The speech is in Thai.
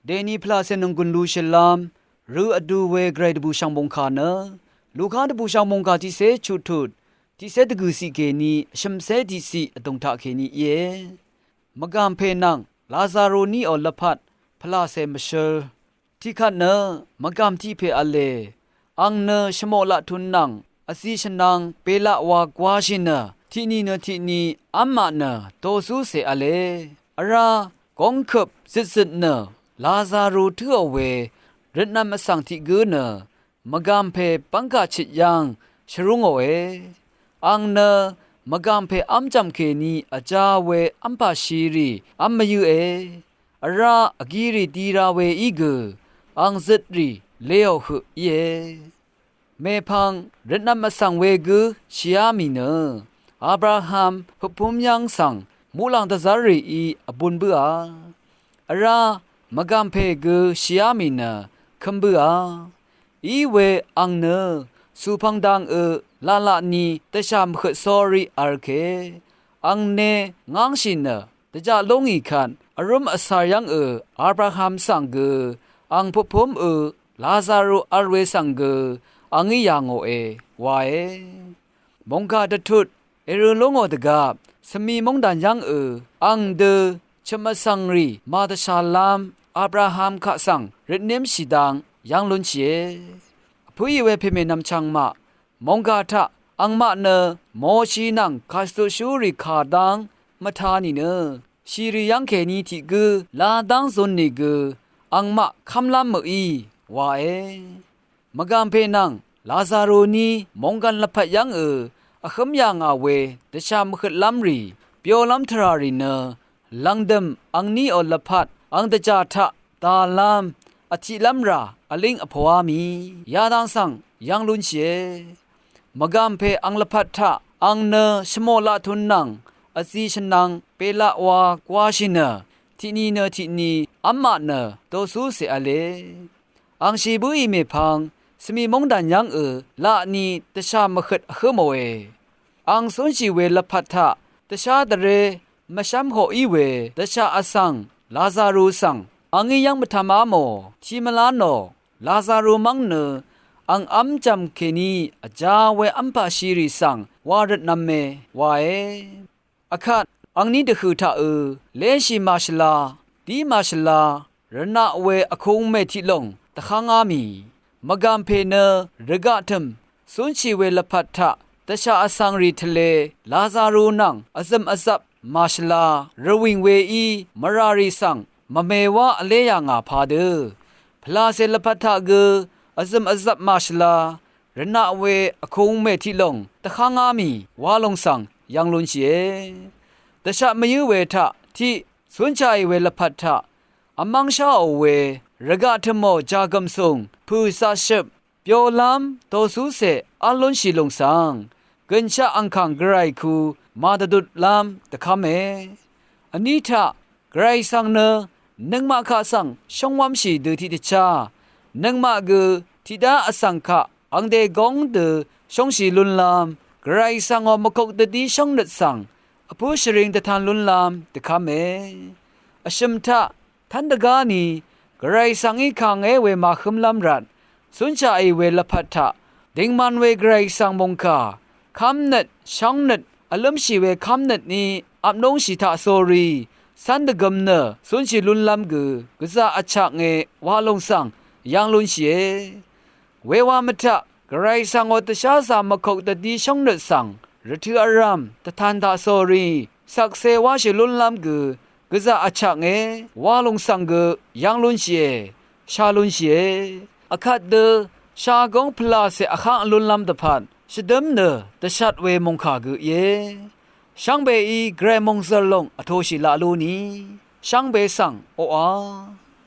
เดนีพลาเซนงกุนลูชลามรู้อดูเวเกรดบูชังบงคาเนลูกค้าดบูชังบงคาที่เซชุดทุดที่เซตกุสิเกนีชัมเซดิสิตงทาเคนีเยมกามเพนังลาซาโรนีอลพัดพลาเซมเชลที่ขัดเนมกามที่เพอเลอังเนชโมละทุนนังอสีชนังเปละวากวาชินที่นี่เนที่นี่อัมมาเนโตซูเซอเลอรากองขบสิดเนลาซาโรเทือเวรดนามสังที่กูเนมกามเพปังกาชิดยังชรุงเออังเนมกามเพอัมจำเคนีอาจาเวอัมปาชีรีอัมมยูเออราอกีรีตีราเวอีกอังซิดรีเลวหุเยเมพังรดนามสังเวกูชิอามีเนอับราฮัมหุพุมยังสังมูลังตะซารีอีอบุนเบืออรามกามเพกูชิอามีเนคัมเบืออีเวอังเนสุพังดังลาลานีตะชามขซอรีอาร์เคอังเนงังชินเนตะจาลงอีคันอารมอสายังอับราฮัมสังเกอังพุพมลาซาโรอัลเวสังเกอังอียังโอวาเอมงกาดทุดเอรุลงอตกาสมีมงดันยังอังเดชมสังรีมาตชาลามอับราฮัมขะสังเรดเนมชิดังยังลุนเชผู้ยเวเพเมนำชังมามงกาทะอังมาเนโมชีนังคาสโตชูริคาดังมาทานีเนชีริยังเคนีทิกลาดังซนนิกอังมาคำลามมืออีวาเอมกามเพนังลาซาโรนีมงกันละพัดยังอขมยังอาเวเดชามขดลำรีเปียวลำทรารีเนลังดมอังนีอละพัดอังเดจาทะตาลามอธิลัมราอลิงอภวามียาดังสังยังลุนเชมกามเพอังละพัดทะอังเนชโมละทุนนังอสีชนังเปละวากวาชินเนที่นี่เนที่นี่อัมมาเนโตซูเสอเลอังชีบุอีเมพังสมีมงดันยังละนีตะชามขดขโมเออังสุนชีเวละพัดทะตะชาตะเรมะชัมโหอีเวตะชาอสังลาซารูสังอังยังมะทามาโมทีมลาโนลาซารูมังเนอังอัมจำเคนีอาจาเวอัมปาชีริสังวารัตนัมเมวาเออคัดอังนี้เดคือทะเลชิมาชลาดีมาชลารณะเวอคงเมทิลงตะขังอามีมกามเพเนรกะทัมสุนชีเวลพัทธะตชาอสังรีทะเลลาซารูนังอซัมอซับมาชลารวิงเวอีมรารีสังมะเมวะอเลยางาพาเดพลาเซลพัทธะเกอซัมอซับมาชลารณะเวอคงเมทิลงตะขังอามีวาลงสังยังลุนเชตชะมยุเวทะที่สุนใจเวลพัทธะอมังชาเวรกะทโมจากัมซุงผู้ซาชบเปียวลามโตซูเซอลุนชิลงสังกันชะอังคังไกรคูมาตดุดลามตะคาเมอันนี้ทะไกรสังเนนังมาคาสังชงวามชีดือที่ตชานังมากือทิดาอสังคะอังเดกงดือชงชีลุนลามไกรสังอมกกตดีชงนัดสังอผู้ชริงตะทานลุนลามตะคาเมอชิมทะทันดกานีกระไรสังอีขังเวมาคุมลำรัดสุนชาเวลพัทธะดิงมันเวกระไรสังมงคาคำนัดช่างนัดอารมณ์ชีเวคำนัดนี้อับนงชิตาโซรีสันดกมเนสุนชิลุนลำกือกษาอัจฉริวาลงสังยังลุนเชเววามทะกระไรสังอตชาสามกตดีช่างนัดสังรถืออารามตทันตาโซรีสักเซวาชิลุนลำกือกษาอัจฉริวาลงสังกือยังลุนเชชาลุนเชอคัดเดชากงพลาเสอคังลุนลำตะพันชดมเนตชัดเวมงคากือเยช่างเบอีเกรมงซลงอโทชิลาลูนีช่างเบสังโออา